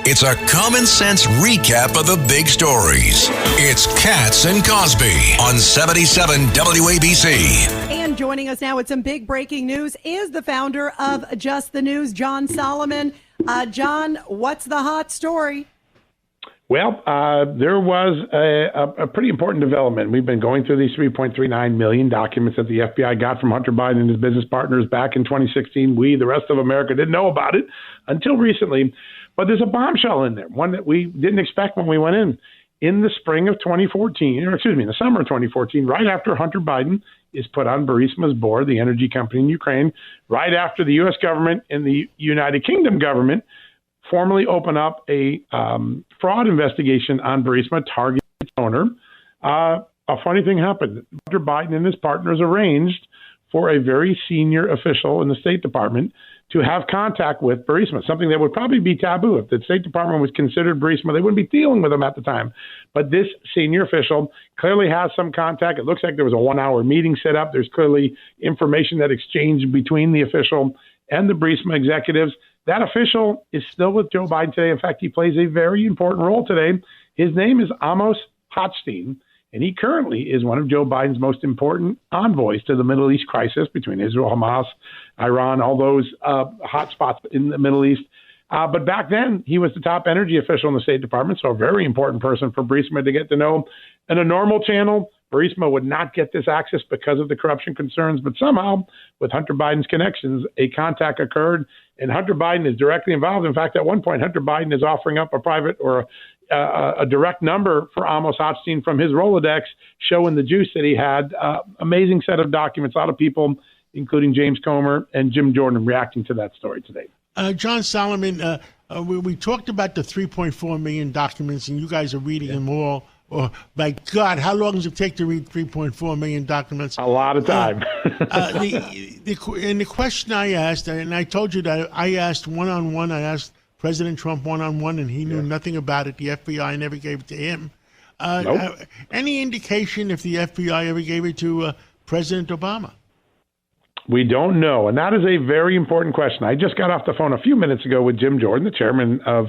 It's a common sense recap of the big stories. It's Katz and Cosby on 77 WABC. And joining us now with some big breaking news is the founder of Just the News, John Solomon. John, what's the hot story? Well, there was a pretty important development. We've been going through these 3.39 million documents that the FBI got from Hunter Biden and his business partners back in 2016. We, the rest of America, didn't know about it until recently. But there's a bombshell in there, one that we didn't expect when we went in. In the spring of 2014, or excuse me, in the summer of 2014, right after Hunter Biden is put on Burisma's board, the energy company in Ukraine, right after the U.S. government and the United Kingdom government formally open up a fraud investigation on Burisma, targeting its owner. A funny thing happened. Hunter Biden and his partners arranged for a very senior official in the State Department to have contact with Burisma, something that would probably be taboo. If the State Department was considered Burisma, they wouldn't be dealing with them at the time. But this senior official clearly has some contact. It looks like there was a 1-hour meeting set up. There's clearly information that exchanged between the official and the Burisma executives. That official is still with Joe Biden today. In fact, he plays a very important role today. His name is Amos Hochstein, and he currently is one of Joe Biden's most important envoys to the Middle East crisis between Israel, Hamas, Iran, all those hot spots in the Middle East. But back then, he was the top energy official in the State Department, so a very important person for Burisma to get to know. In a normal channel, Burisma would not get this access because of the corruption concerns, but somehow, with Hunter Biden's connections, a contact occurred, and Hunter Biden is directly involved. In fact, at one point, Hunter Biden is offering up a private or a direct number for Amos Hochstein from his Rolodex, showing the juice that he had. Amazing set of documents. A lot of people, including James Comer and Jim Jordan, reacting to that story today. John Solomon, we talked about the 3.4 million documents, and you guys are reading them all. Oh, my God, how long does it take to read 3.4 million documents? A lot of time. The question I asked, and I told you that I asked one-on-one, I asked President Trump one-on-one, and he knew nothing about it. The FBI never gave it to him. Nope. Any indication if the FBI ever gave it to President Obama? We don't know, and that is a very important question. I just got off the phone a few minutes ago with Jim Jordan, the chairman of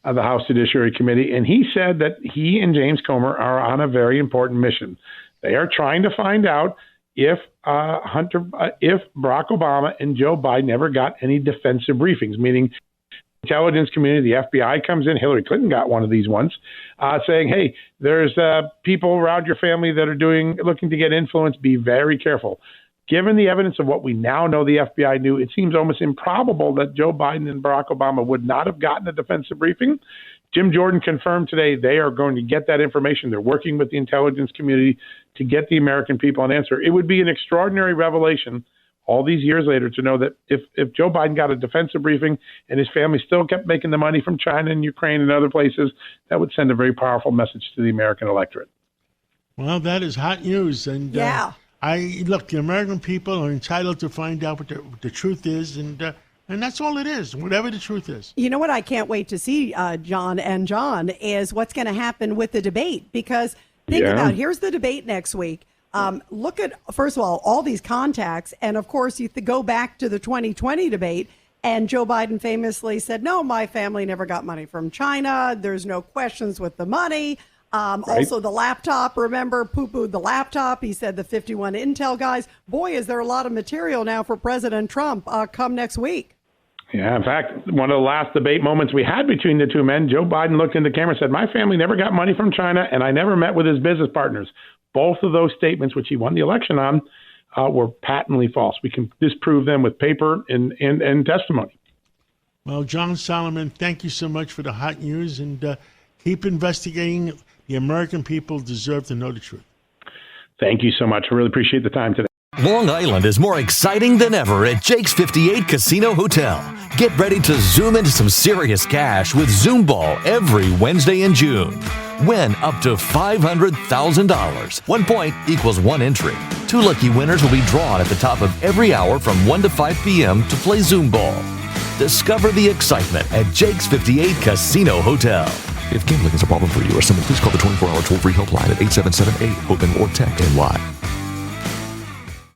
the House Judiciary Committee, and he said that he and James Comer are on a very important mission. They are trying to find out if if Barack Obama and Joe Biden ever got any defensive briefings, meaning the intelligence community, the FBI comes in. Hillary Clinton got one of these ones, saying, "Hey, there's people around your family that are looking to get influence. Be very careful." Given the evidence of what we now know the FBI knew, it seems almost improbable that Joe Biden and Barack Obama would not have gotten a defensive briefing. Jim Jordan confirmed today they are going to get that information. They're working with the intelligence community to get the American people an answer. It would be an extraordinary revelation all these years later to know that if Joe Biden got a defensive briefing and his family still kept making the money from China and Ukraine and other places, that would send a very powerful message to the American electorate. Well, that is hot news. And look, the American people are entitled to find out what the truth is, and that's all it is, whatever the truth is. You know what I can't wait to see, John, is what's going to happen with the debate. Because think about, here's the debate next week. Look at, first of all these contacts. And, of course, you go back to the 2020 debate, and Joe Biden famously said, no, my family never got money from China. There's no questions with the money. Also, the laptop, remember, poo-pooed the laptop. He said the 51 Intel guys. Boy, is there a lot of material now for President Trump come next week. Yeah, in fact, one of the last debate moments we had between the two men, Joe Biden looked in the camera and said, my family never got money from China, and I never met with his business partners. Both of those statements, which he won the election on, were patently false. We can disprove them with paper and testimony. Well, John Solomon, thank you so much for the hot news, and keep investigating. The American people deserve to know the truth. Thank you so much. I really appreciate the time today. Long Island is more exciting than ever at Jake's 58 Casino Hotel. Get ready to zoom into some serious cash with Zoom Ball every Wednesday in June. Win up to $500,000. 1 point equals 1 entry. 2 lucky winners will be drawn at the top of every hour from 1 to 5 p.m. to play Zoom Ball. Discover the excitement at Jake's 58 Casino Hotel. If gambling is a problem for you or someone, please call the 24-hour toll-free helpline at 877-8-HOPE-NY or text NY.